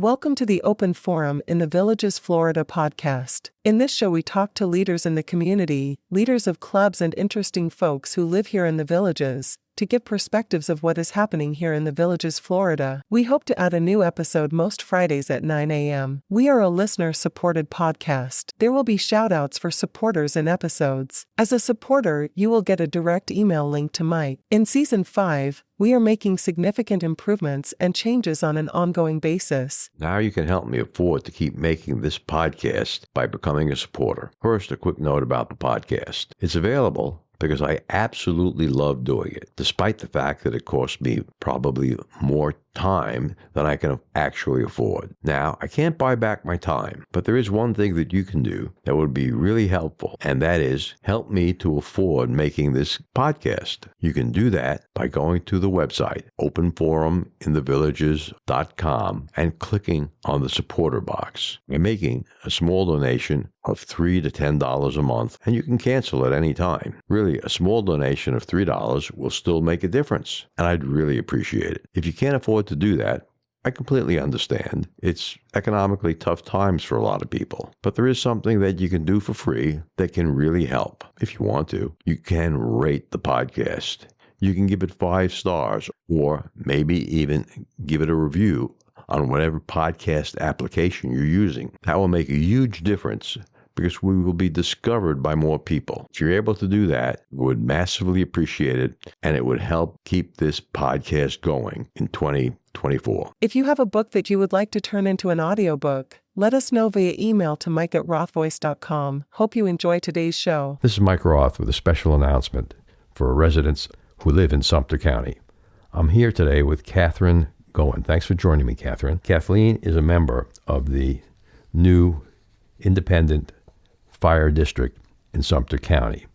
Welcome to the Open Forum in the Villages, Florida podcast. In this show, we talk to leaders in the community, leaders of clubs, and interesting folks who live here in the villages, to give perspectives of what is happening here in the Villages, Florida. We hope to add a new episode most Fridays at 9 a.m. We are a listener-supported podcast. There will be shout-outs for supporters in episodes. As a supporter, you will get a direct email link to Mike. In Season 5, we are making significant improvements and changes on an ongoing basis. Now you can help me afford to keep making this podcast by becoming a supporter. First, a quick note about the podcast. It's available because I absolutely love doing it, despite the fact that it costs me probably more time than I can actually afford. Now, I can't buy back my time, but there is one thing that you can do that would be really helpful, and that is help me to afford making this podcast. You can do that by going to the website, openforuminthevillages.com, and clicking on the supporter box and making a small donation of $3 to $10 a month, and you can cancel at any time. Really, a small donation of $3 will still make a difference, and I'd really appreciate it. If you can't afford to do that, I completely understand. It's economically tough times for a lot of people, but there is something that you can do for free that can really help. If you want to, you can rate the podcast. You can give it 5 stars, or maybe even give it a review on whatever podcast application you're using. That will make a huge difference because we will be discovered by more people. If you're able to do that, we would massively appreciate it, and it would help keep this podcast going in 2024. If you have a book that you would like to turn into an audiobook, let us know via email to mike@rothvoice.com. Hope you enjoy today's show. This is Mike Roth with a special announcement for residents who live in Sumter County. I'm here today with Catherine Goen. Thanks for joining me, Catherine. Kathleen is a member of the new independent fire district in Sumter County.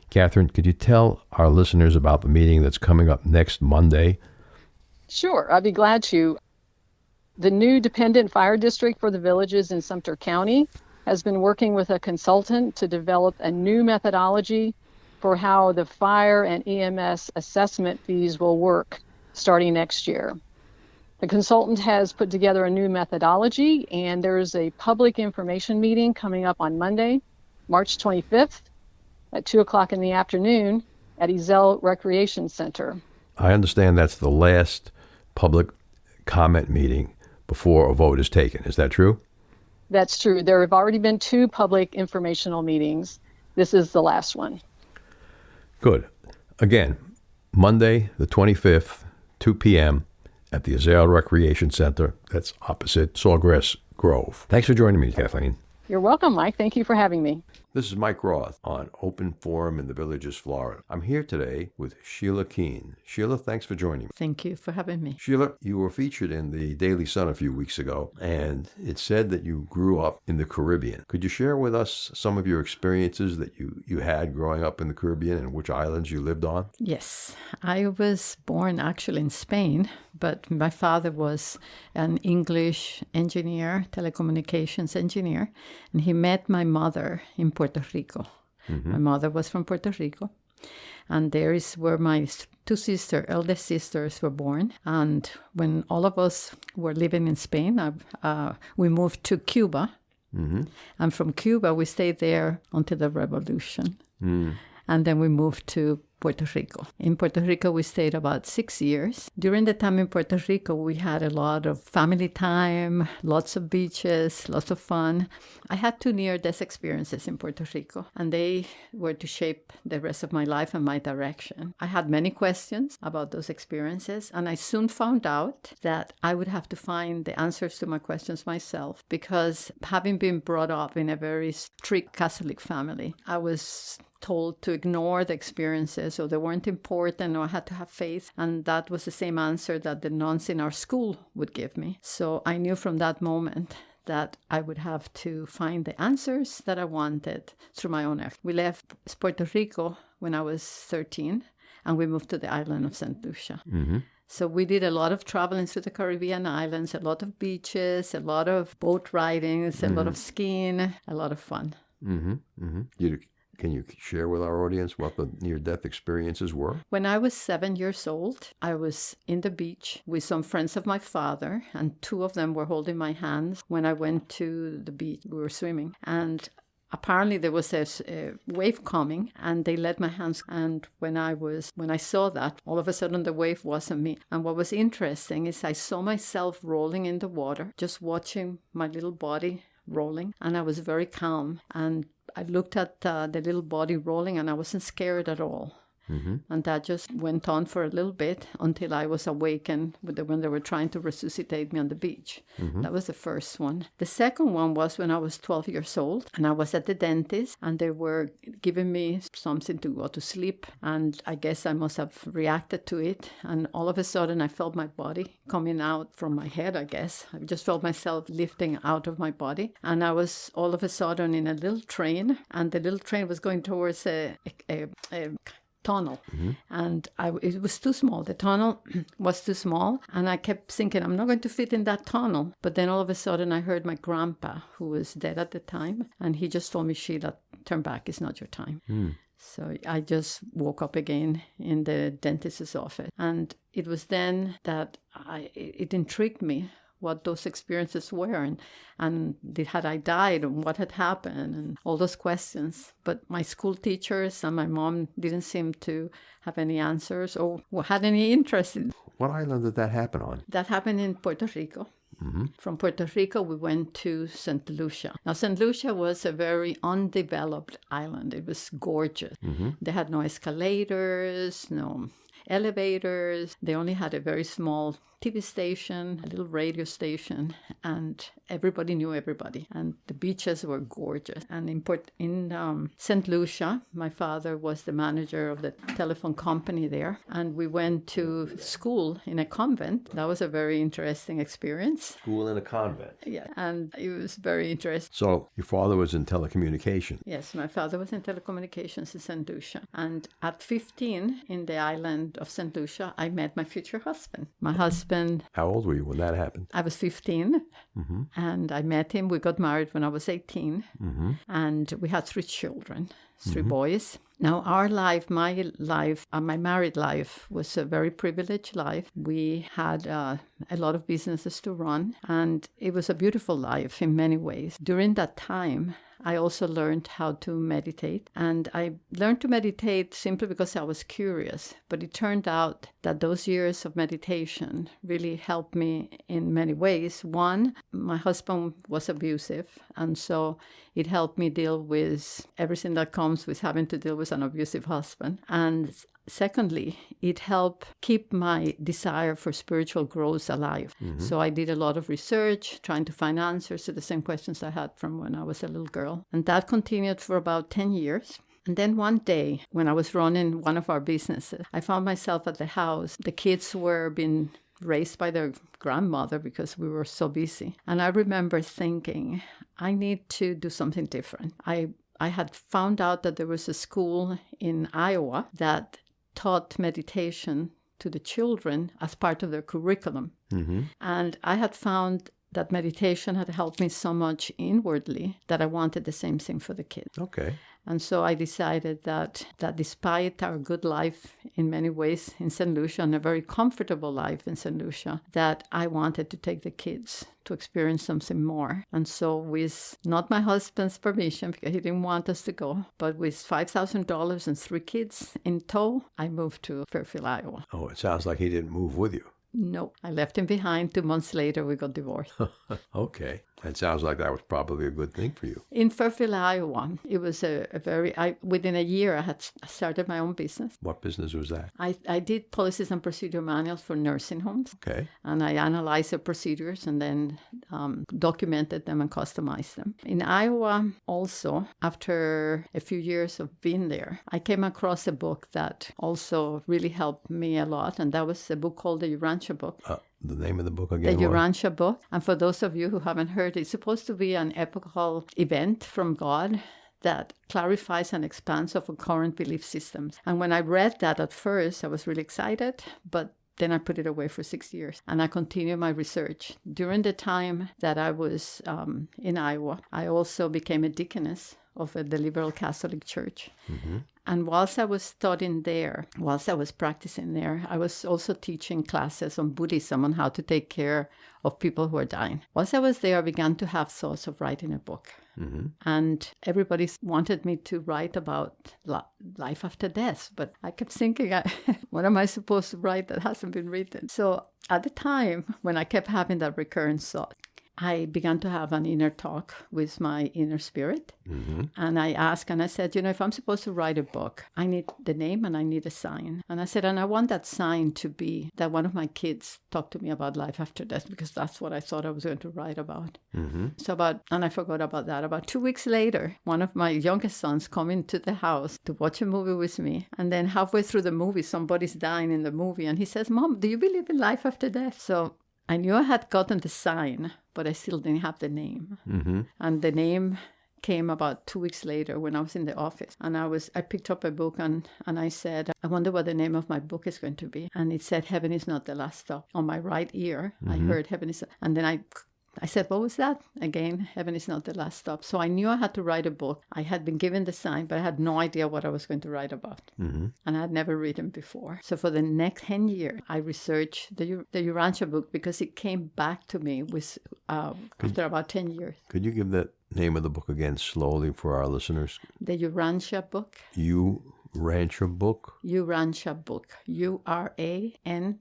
Catherine, could you tell our listeners about the meeting that's coming up next Monday? Sure, I'd be glad to. The new dependent fire district for the villages in Sumter County has been working with a consultant to develop a new methodology for how the fire and EMS assessment fees will work starting next year. The consultant has put together a new methodology, and there's a public information meeting coming up on Monday, March 25th at 2 o'clock in the afternoon at Ezell Recreation Center. I understand that's the last public comment meeting before a vote is taken. Is that true? That's true. There have already been 2 public informational meetings. This is the last one. Good. Again, Monday the 25th, 2 p.m., at the Ezell Recreation Center. That's opposite Sawgrass Grove. Thanks for joining me, Kathleen. You're welcome, Mike. Thank you for having me. This is Mike Roth on Open Forum in the Villages, Florida. I'm here today with Sheila Keene. Sheila, thanks for joining me. Thank you for having me. Sheila, you were featured in the Daily Sun a few weeks ago, and it said that you grew up in the Caribbean. Could you share with us some of your experiences that you had growing up in the Caribbean and which islands you lived on? Yes, I was born actually in Spain, but my father was an English engineer, telecommunications engineer, and he met my mother in Puerto Rico. Mm-hmm. My mother was from Puerto Rico, and there is where my 2 eldest sisters were born. And when all of us were living in Spain, we moved to Cuba. Mm-hmm. And from Cuba, we stayed there until the revolution. Mm. And then we moved to Puerto Rico. In Puerto Rico, we stayed about 6 years. During the time in Puerto Rico, we had a lot of family time, lots of beaches, lots of fun. I had 2 near-death experiences in Puerto Rico, and they were to shape the rest of my life and my direction. I had many questions about those experiences, and I soon found out that I would have to find the answers to my questions myself, because having been brought up in a very strict Catholic family, I was told to ignore the experiences, or they weren't important, or I had to have faith. And that was the same answer that the nuns in our school would give me. So I knew from that moment that I would have to find the answers that I wanted through my own effort. We left Puerto Rico when I was 13, and we moved to the island of St. Lucia. Mm-hmm. So we did a lot of traveling through the Caribbean islands, a lot of beaches, a lot of boat ridings, a lot of skiing, a lot of fun. Mm-hmm. Mm-hmm. Can you share with our audience what the near-death experiences were? When I was 7 years old, I was in the beach with some friends of my father, and two of them were holding my hands when I went to the beach. We were swimming, and apparently there was a wave coming, and they led my hands. And when I saw that, all of a sudden the wave wasn't me. And what was interesting is I saw myself rolling in the water, just watching my little body rolling, and I was very calm. And I looked at the little body rolling, and I wasn't scared at all. Mm-hmm. And that just went on for a little bit until I was awakened when they were trying to resuscitate me on the beach. Mm-hmm. That was the first one. The second one was when I was 12 years old, and I was at the dentist, and they were giving me something to go to sleep. And I guess I must have reacted to it. And all of a sudden, I felt my body coming out from my head, I guess. I just felt myself lifting out of my body. And I was all of a sudden in a little train, and the little train was going towards a tunnel. Mm-hmm. And it was too small. The tunnel was too small, and I kept thinking, I'm not going to fit in that tunnel. But then all of a sudden I heard my grandpa, who was dead at the time, and he just told me, Sheila, turn back, it's not your time. So I just woke up again in the dentist's office, and it was then that it intrigued me what those experiences were, and had I died, and what had happened, and all those questions. But my school teachers and my mom didn't seem to have any answers or had any interest in. What island did that happen on? That happened in Puerto Rico. Mm-hmm. From Puerto Rico, we went to St. Lucia. Now, St. Lucia was a very undeveloped island. It was gorgeous. Mm-hmm. They had no escalators, no elevators. They only had a very small TV station, a little radio station, and everybody knew everybody. And the beaches were gorgeous. And in St. Lucia, my father was the manager of the telephone company there. And we went to school in a convent. That was a very interesting experience. School in a convent? Yeah, and it was very interesting. So your father was in telecommunications? Yes, my father was in telecommunications in St. Lucia. And at 15, in the island of St. Lucia, I met my future husband. My husband. How old were you when that happened? I was 15, mm-hmm. and I met him. We got married when I was 18, mm-hmm. and we had 3 children, 3 mm-hmm. boys. Now, our life, my married life was a very privileged life. We had a lot of businesses to run, and it was a beautiful life in many ways. During that time, I also learned how to meditate, and I learned to meditate simply because I was curious. But it turned out that those years of meditation really helped me in many ways. One, my husband was abusive, and so it helped me deal with everything that comes with having to deal with an abusive husband. And secondly, it helped keep my desire for spiritual growth alive. Mm-hmm. So I did a lot of research, trying to find answers to the same questions I had from when I was a little girl. And that continued for about 10 years. And then one day, when I was running one of our businesses, I found myself at the house. The kids were being raised by their grandmother because we were so busy. And I remember thinking, I need to do something different. I had found out that there was a school in Iowa that taught meditation to the children as part of their curriculum. Mm-hmm. And I had found that meditation had helped me so much inwardly that I wanted the same thing for the kids. Okay. And so I decided that despite our good life in many ways in St. Lucia, and a very comfortable life in St. Lucia, that I wanted to take the kids to experience something more. And so with not my husband's permission, because he didn't want us to go, but with $5,000 and 3 kids in tow, I moved to Fairfield, Iowa. Oh, it sounds like he didn't move with you. No, I left him behind. 2 months later, we got divorced. Okay. It sounds like that was probably a good thing for you. In Fairfield, Iowa, it was within a year, I had started my own business. What business was that? I did policies and procedure manuals for nursing homes. Okay. And I analyzed the procedures and then documented them and customized them. In Iowa, also, after a few years of being there, I came across a book that also really helped me a lot. And that was a book called the Urantia book. The name of the book again? The Urantia book. And for those of you who haven't heard, it's supposed to be an epochal event from God that clarifies and expands of current belief systems. And when I read that at first, I was really excited, but then I put it away for 6 years, and I continued my research. During the time that I was in Iowa, I also became a deaconess of the Liberal Catholic Church. And whilst I was studying there, whilst I was practicing there, I was also teaching classes on Buddhism, on how to take care of people who are dying. Whilst I was there, I began to have thoughts of writing a book. And everybody wanted me to write about life after death. But I kept thinking, what am I supposed to write that hasn't been written? So at the time, when I kept having that recurrent thought, I began to have an inner talk with my inner spirit. And I asked, and I said, if I'm supposed to write a book, I need the name and I need a sign. And I said, and I want that sign to be that one of my kids talked to me about life after death, because that's what I thought I was going to write about. And I forgot about that. About 2 weeks later, one of my youngest sons come into the house to watch a movie with me. And then halfway through the movie, somebody's dying in the movie. And he says, Mom, do you believe in life after death? So I knew I had gotten the sign, but I still didn't have the name. And the name came about 2 weeks later when I was in the office. And I picked up a book and I said, I wonder what the name of my book is going to be. And it said, Heaven is Not the Last Stop. On my right ear, I heard Heaven is... And then I said, what was that? Again, Heaven is Not the Last Stop. So I knew I had to write a book. I had been given the sign, but I had no idea what I was going to write about. And I had never written before. So for the next 10 years, I researched the Urantia book, because it came back to me with after about 10 years. Could you give that name of the book again slowly for our listeners? The Urantia book. Urantia book? Urantia book. Urantia.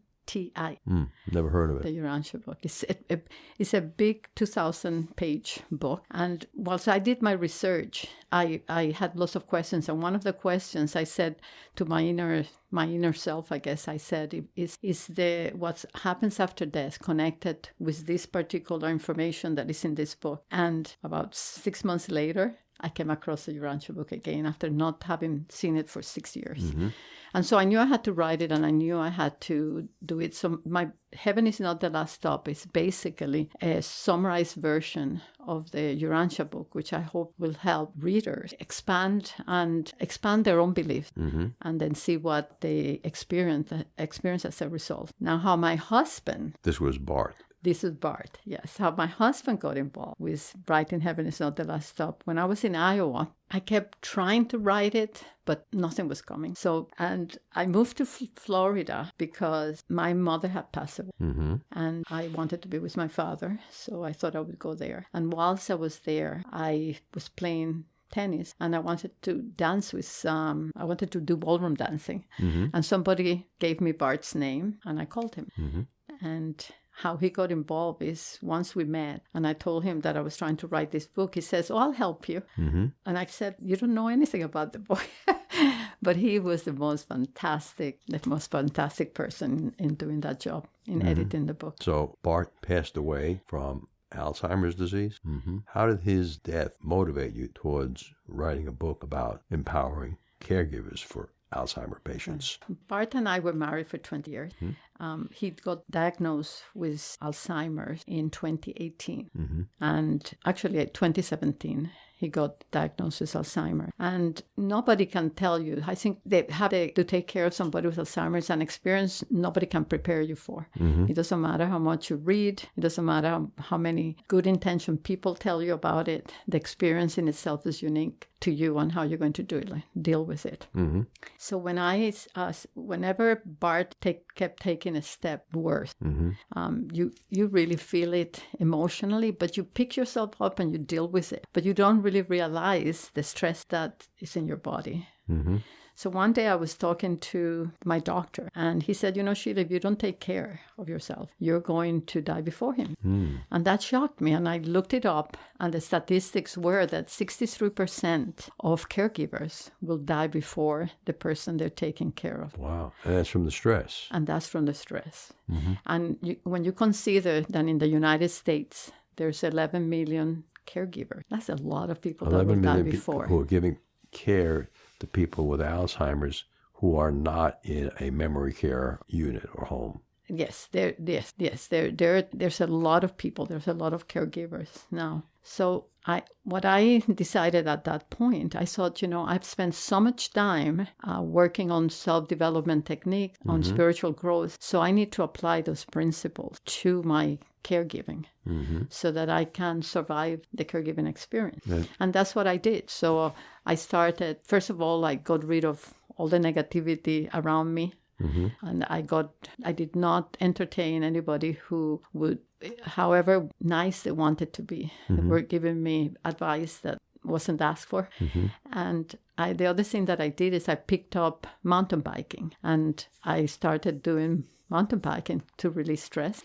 Never heard of it. The Urantia book. It's a big 2,000-page book. And whilst I did my research, I had lots of questions. And one of the questions I said to my inner self, I guess I said, is what happens after death connected with this particular information that is in this book? And about 6 months later, I came across the Urantia book again after not having seen it for 6 years. And so I knew I had to write it, and I knew I had to do it. So my Heaven is Not the Last Stop is basically a summarized version of the Urantia book, which I hope will help readers expand their own beliefs, and then see what they experience as a result. Now, how my husband... This was Bart. This is Bart, yes. How my husband got involved with writing Heaven is Not the Last Stop. When I was in Iowa, I kept trying to write it, but nothing was coming. So, and I moved to Florida because my mother had passed away. And I wanted to be with my father, so I thought I would go there. And whilst I was there, I was playing tennis, and I wanted to dance with I wanted to do ballroom dancing. And somebody gave me Bart's name, and I called him. And how he got involved is once we met and I told him that I was trying to write this book, he says, I'll help you. And I said, you don't know anything about the book. But he was the most fantastic person in doing that job, in editing the book. So Bart passed away from Alzheimer's disease. How did his death motivate you towards writing a book about empowering caregivers for Alzheimer patients? Bart and I were married for 20 years. He got diagnosed with Alzheimer's in 2018. And actually, in 2017, he got diagnosed with Alzheimer's. And nobody can tell you. I think they have to take care of somebody with Alzheimer's, an experience nobody can prepare you for. It doesn't matter how much you read. It doesn't matter how many good intentioned people tell you about it. The experience in itself is unique to you and how you're going to deal with it. So whenever Bart kept taking a step worse, you really feel it emotionally, but you pick yourself up and you deal with it. But you don't really realize the stress that is in your body. So one day I was talking to my doctor, and he said, Sheila, if you don't take care of yourself, you're going to die before him. And that shocked me. And I looked it up, and the statistics were that 63% of caregivers will die before the person they're taking care of. Wow. And that's from the stress. And that's from the stress. And when you consider that in the United States, there's 11 million caregivers, that's a lot of people that will die before. Who are giving care to people with Alzheimer's who are not in a memory care unit or home. Yes, there's a lot of people. There's a lot of caregivers now. So what I decided at that point, I thought, I've spent so much time working on self-development technique, on spiritual growth. So I need to apply those principles to my caregiving so that I can survive the caregiving experience. Yeah. And that's what I did. So I started, first of all, I got rid of all the negativity around me. And I did not entertain anybody who would, however nice they wanted to be, they were giving me advice that wasn't asked for. And the other thing that I did is I picked up mountain biking, and I started doing mountain biking to release stress.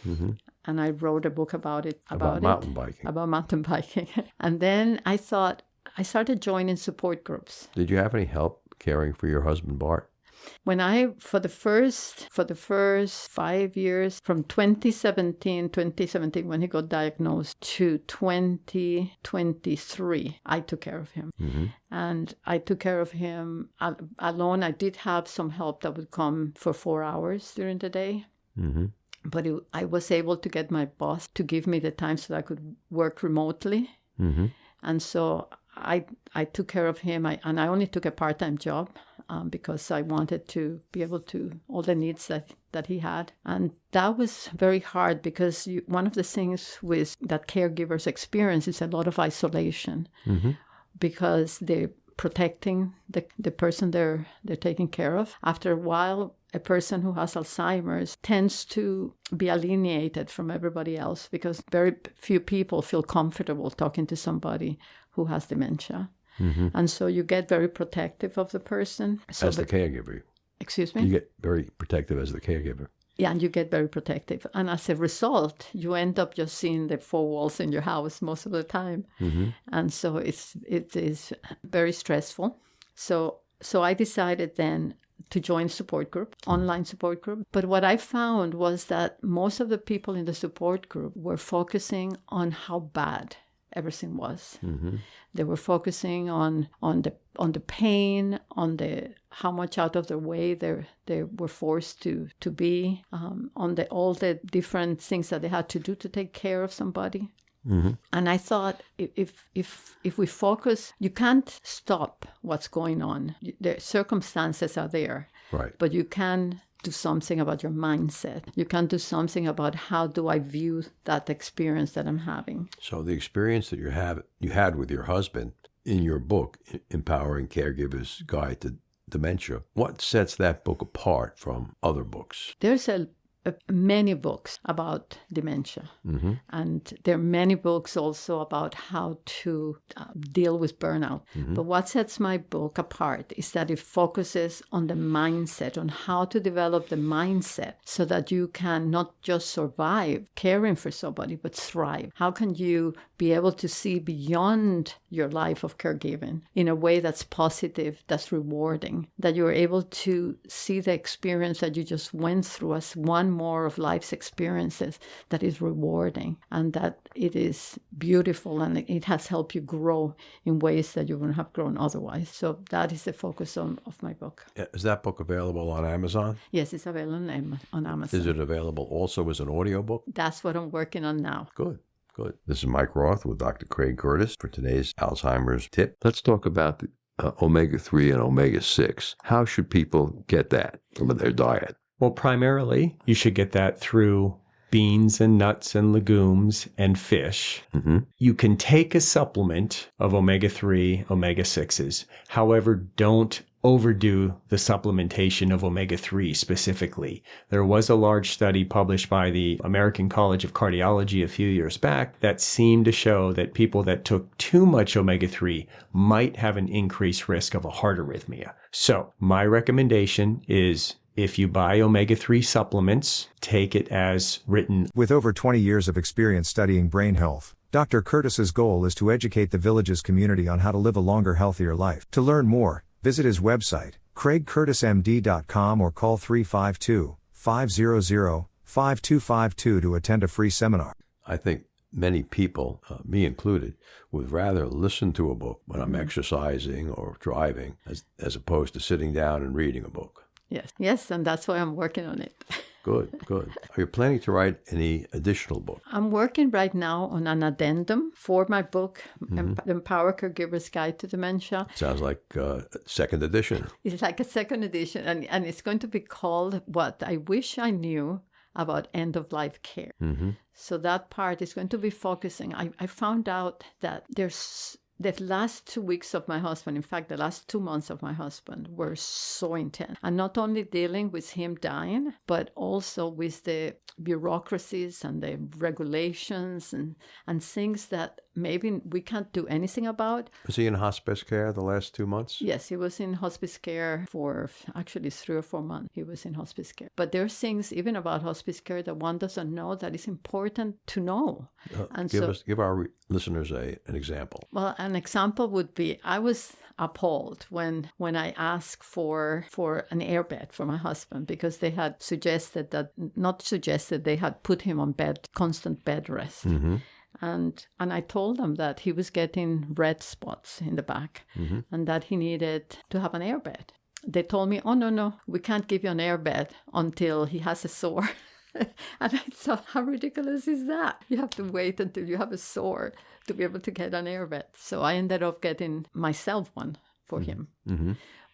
And I wrote a book about mountain biking. And then I thought, I started joining support groups. Did you have any help caring for your husband, Bart? When for the first 5 years, from 2017, when he got diagnosed, to 2023, I took care of him. And I took care of him alone. I did have some help that would come for 4 hours during the day. But I was able to get my boss to give me the time so that I could work remotely. And so I took care of him, and I only took a part-time job because I wanted to be able to, all the needs that he had. And that was very hard because one of the things with that caregivers experience is a lot of isolation because they're protecting the person they're taking care of. After a while, a person who has Alzheimer's tends to be alienated from everybody else because very few people feel comfortable talking to somebody who has dementia. And so you get very protective of the person. As the caregiver. Excuse me? You get very protective as the caregiver. Yeah, and you get very protective. And as a result, you end up just seeing the four walls in your house most of the time. And so it is very stressful. So I decided then to join support group, online support group. But what I found was that most of the people in the support group were focusing on how bad everything was. They were focusing on the pain, on the how much out of their way they were forced to be, on all the different things that they had to do to take care of somebody. And I thought, if we focus, you can't stop what's going on. The circumstances are there, right? But you can do something about your mindset. You can do something about how do I view that experience that I'm having. So the experience that you had with your husband in your book, Empowering Caregiver's Guide to Dementia, what sets that book apart from other books? There's many books about dementia. And there are many books also about how to deal with burnout. But what sets my book apart is that it focuses on the mindset, on how to develop the mindset so that you can not just survive caring for somebody, but thrive. How can you be able to see beyond your life of caregiving in a way that's positive, that's rewarding, that you're able to see the experience that you just went through as one more of life's experiences that is rewarding, and that it is beautiful, and it has helped you grow in ways that you wouldn't have grown otherwise. So that is the focus of my book. Is that book available on Amazon? Yes, it's available on Amazon. Is it available also as an audiobook? That's what I'm working on now. Good. This is Mike Roth with Dr. Craig Curtis for today's Alzheimer's tip. Let's talk about the omega-3 and omega-6. How should people get that from their diet? Well, primarily, you should get that through beans and nuts and legumes and fish. You can take a supplement of omega-3, omega-6s. However, don't overdo the supplementation of omega-3 specifically. There was a large study published by the American College of Cardiology a few years back that seemed to show that people that took too much omega-3 might have an increased risk of a heart arrhythmia. So my recommendation is, if you buy omega-3 supplements, take it as written. With over 20 years of experience studying brain health, Dr. Curtis's goal is to educate the Villages community on how to live a longer, healthier life. To learn more, visit his website, craigcurtismd.com, or call 352-500-5252 to attend a free seminar. I think many people, me included, would rather listen to a book when I'm exercising or driving as opposed to sitting down and reading a book. Yes, and that's why I'm working on it. Good. Are you planning to write any additional book? I'm working right now on an addendum for my book, Empower Caregiver Sky to Dementia. Sounds like second edition. It's like a second edition, and it's going to be called What I Wish I Knew About End-of-Life Care. So that part is going to be focusing. I found out that there's the last 2 weeks of my husband, in fact, the last 2 months of my husband were so intense. And not only dealing with him dying, but also with the bureaucracies and the regulations and things that maybe we can't do anything about. Was he in hospice care the last 2 months? Yes, he was in hospice care for actually 3 or 4 months. He was in hospice care. But there are things even about hospice care that one doesn't know that is important to know. Give our listeners an example. Well, an example would be I was appalled when I asked for an airbed for my husband because they had they had put him on constant bed rest. And I told them that he was getting red spots in the back and that he needed to have an airbed. They told me, oh, no, we can't give you an airbed until he has a sore. And I thought, how ridiculous is that? You have to wait until you have a sore to be able to get an airbed. So I ended up getting myself one for him.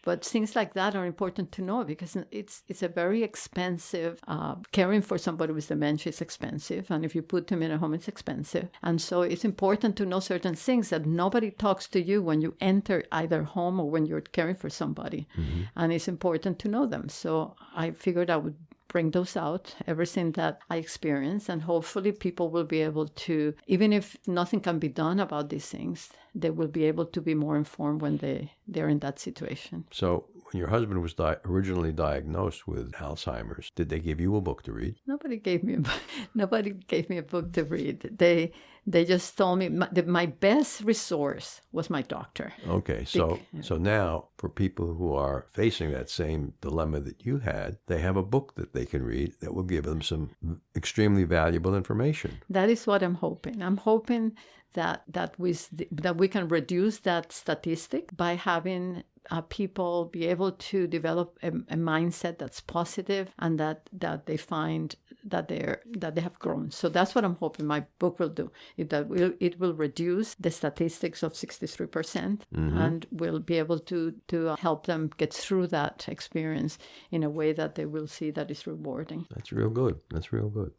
But things like that are important to know because it's a very expensive, caring for somebody with dementia is expensive. And if you put them in a home, it's expensive. And so it's important to know certain things that nobody talks to you when you enter either home or when you're caring for somebody. And it's important to know them. So I figured I would bring those out, everything that I experience, and hopefully people will be able to, even if nothing can be done about these things, they will be able to be more informed when they're in that situation. So when your husband was originally diagnosed with Alzheimer's, did they give you a book to read? Nobody gave me a book to read. They just told me my best resource was my doctor. Okay, so now for people who are facing that same dilemma that you had, they have a book that they can read that will give them some extremely valuable information. That is what I'm hoping. I'm hoping that we can reduce that statistic by having people be able to develop a mindset that's positive and that they find that they have grown. So that's what I'm hoping my book will do. It will reduce the statistics of 63% and will be able to help them get through that experience in a way that they will see that is rewarding. That's real good.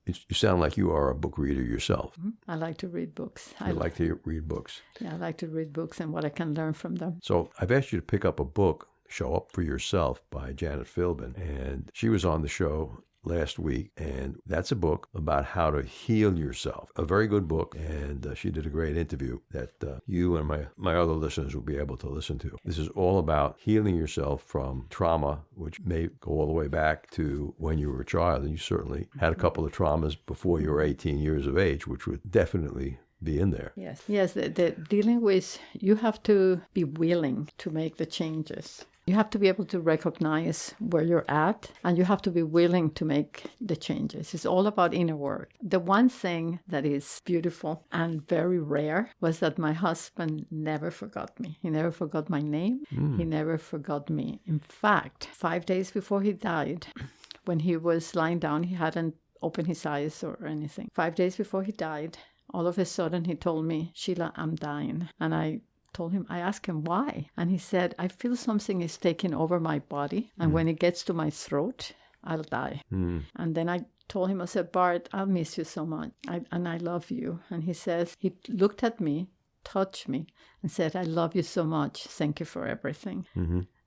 You sound like you are a book reader yourself. I like to read books. I like to read books. Yeah, I like to read books and what I can learn from them. So I've asked you to pick up a book, Show Up for Yourself by Janet Philbin, and she was on the show last week, and that's a book about how to heal yourself. A very good book, and she did a great interview that you and my other listeners will be able to listen to. This is all about healing yourself from trauma, which may go all the way back to when you were a child, and you certainly had a couple of traumas before you were 18 years of age, which would definitely be in there. Yes. The dealing with, you have to be willing to make the changes. You have to be able to recognize where you're at, and you have to be willing to make the changes. It's all about inner work. The one thing that is beautiful and very rare was that my husband never forgot me. He never forgot my name. He never forgot me. In fact, 5 days before he died, when he was lying down, he hadn't opened his eyes or anything. 5 days before he died, all of a sudden he told me, "Sheila, I'm dying." And I asked him why. And he said, "I feel something is taking over my body. And when it gets to my throat, I'll die." And then I told him, I said, "Bart, I'll miss you so much. And I love you." And he looked at me, touched me, and said, "I love you so much. Thank you for everything."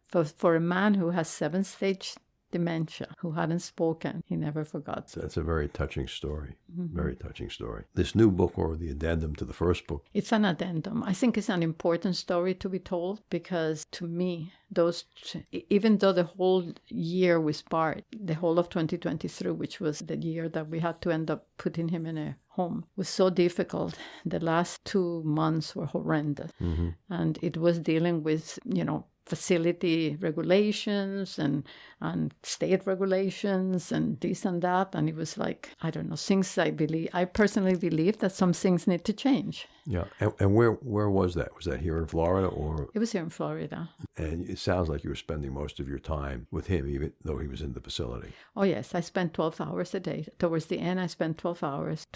For a man who has 7-stage dementia, who hadn't spoken, he never forgot. That's a very touching story. Very touching story. This new book, or the addendum to the first book? It's an addendum. I think it's an important story to be told because to me, even though the whole year with Bart, the whole of 2023, which was the year that we had to end up putting him in a home, was so difficult. The last 2 months were horrendous. And it was dealing with, facility regulations and state regulations and this and that. And it was like, I don't know, things I personally believe that some things need to change. Yeah. And where was that? Was that here in Florida or? It was here in Florida. And it sounds like you were spending most of your time with him, even though he was in the facility. Oh, yes. I spent 12 hours a day. Towards the end, I spent 12 hours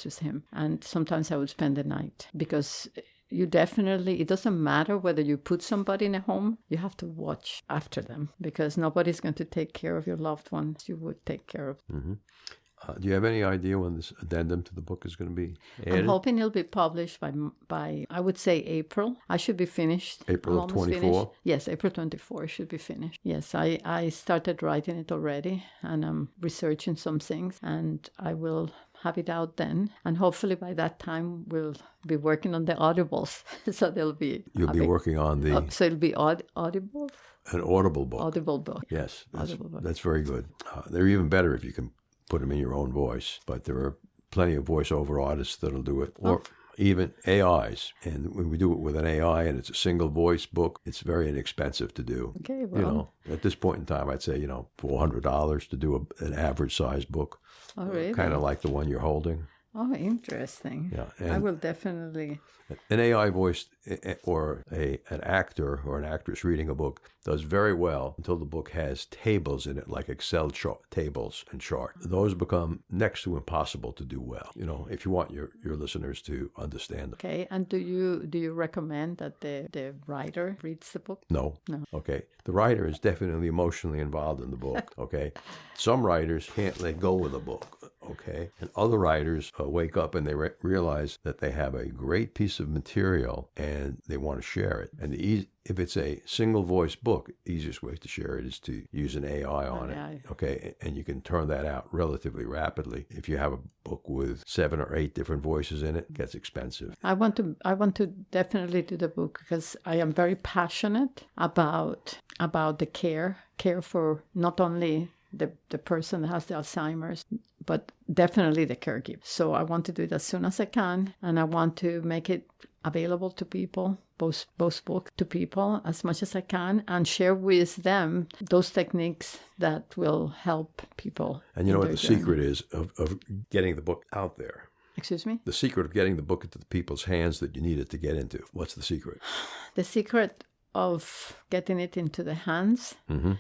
with him. And sometimes I would spend the night because it doesn't matter whether you put somebody in a home, you have to watch after them because nobody's going to take care of your loved ones. You would take care of. Mm-hmm. Do you have any idea when this addendum to the book is going to be added? I'm hoping it'll be published by I would say April. I should be finished. April of 24? Yes, April 24 it should be finished. Yes, I started writing it already and I'm researching some things and I will have it out then. And hopefully by that time we'll be working on the audibles. So there'll be... You'll be working on the... so it'll be audible? An audible book. Audible book. Yes, that's very good. They're even better if you can put them in your own voice, but there are plenty of voiceover artists that'll do it, or even AIs. And when we do it with an AI and it's a single voice book, it's very inexpensive to do. Okay, well. At this point in time, I'd say, $400 to do an average size book. Oh, really? Kind of like the one you're holding. Oh, interesting. Yeah, I will definitely... An AI voice or an actor or an actress reading a book does very well until the book has tables in it, like Excel tables and charts. Those become next to impossible to do well, if you want your listeners to understand them. Okay, and do you recommend that the writer reads the book? No. Okay, the writer is definitely emotionally involved in the book, okay? Some writers can't let go of the book, okay? And other writers wake up and they realize that they have a great piece of material and they want to share it. And if it's a single voice book, the easiest way to share it is to use an AI on it. Okay. And you can turn that out relatively rapidly. If you have a book with 7 or 8 different voices in it, it gets expensive. I want to definitely do the book because I am very passionate about the care for not only the person that has the Alzheimer's, but definitely the caregiver. So I want to do it as soon as I can, and I want to make it available to people, both books to people as much as I can, and share with them those techniques that will help people. And you know what the secret is of getting the book out there? Excuse me? The secret of getting the book into the people's hands that you need it to get into. What's the secret? The secret of getting it into the hands,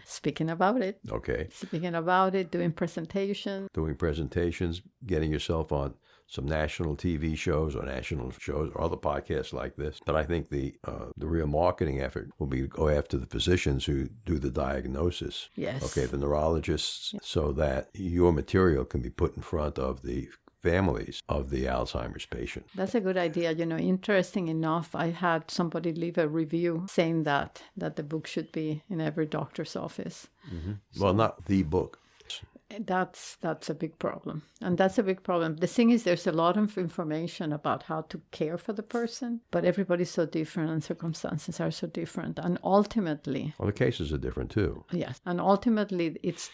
speaking about it. Okay. Speaking about it, doing presentations. Doing presentations, getting yourself on some national TV shows or national shows or other podcasts like this. But I think the real marketing effort will be to go after the physicians who do the diagnosis. Yes. Okay, the neurologists, so that your material can be put in front of the families of the Alzheimer's patient. That's a good idea. Interesting enough, I had somebody leave a review saying that the book should be in every doctor's office. Mm-hmm. Well, not the book. That's a big problem. And that's a big problem. The thing is, there's a lot of information about how to care for the person, but everybody's so different and circumstances are so different. And ultimately... Well, the cases are different too. Yes. And ultimately, it's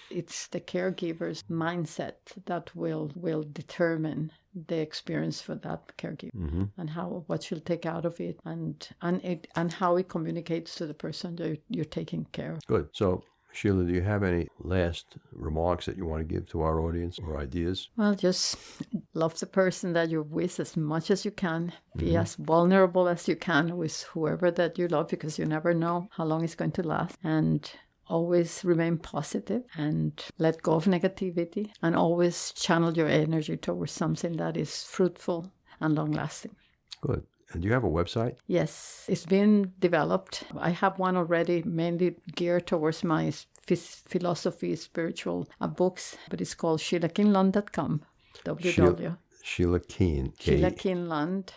the caregiver's mindset that will determine the experience for that caregiver and what she'll take out of it and how it communicates to the person that you're taking care of. Good. So, Sheila, do you have any last remarks that you want to give to our audience or ideas? Well, just love the person that you're with as much as you can. Be as vulnerable as you can with whoever that you love, because you never know how long it's going to last. And always remain positive and let go of negativity, and always channel your energy towards something that is fruitful and long-lasting. Good. And do you have a website? Yes, it's been developed. I have one already, mainly geared towards my philosophy, spiritual books, but it's called SheilaKeene-Lund.com. Sheila Keene. Sheila Keene-Lund.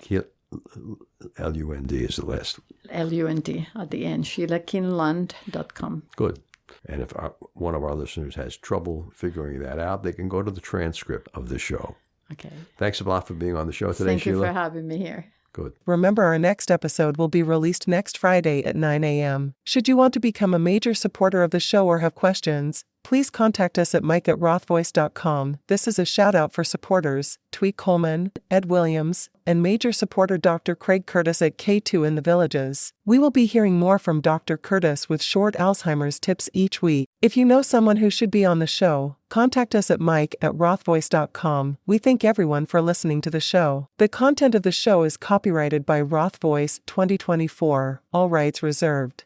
L-U-N-D is the last. L-U-N-D at the end. SheilaKeene-Lund.com. Good. And if one of our listeners has trouble figuring that out, they can go to the transcript of the show. Okay. Thanks a lot for being on the show today, Thank Sheila. Thank you for having me here. Good. Remember, our next episode will be released next Friday at 9 a.m. Should you want to become a major supporter of the show or have questions, please contact us at mike@rothvoice.com. This is a shout out for supporters, Twee Coleman, Ed Williams, and major supporter Dr. Craig Curtis at K2 in the Villages. We will be hearing more from Dr. Curtis with short Alzheimer's tips each week. If you know someone who should be on the show, contact us at mike@rothvoice.com. We thank everyone for listening to the show. The content of the show is copyrighted by Roth Voice 2024, all rights reserved.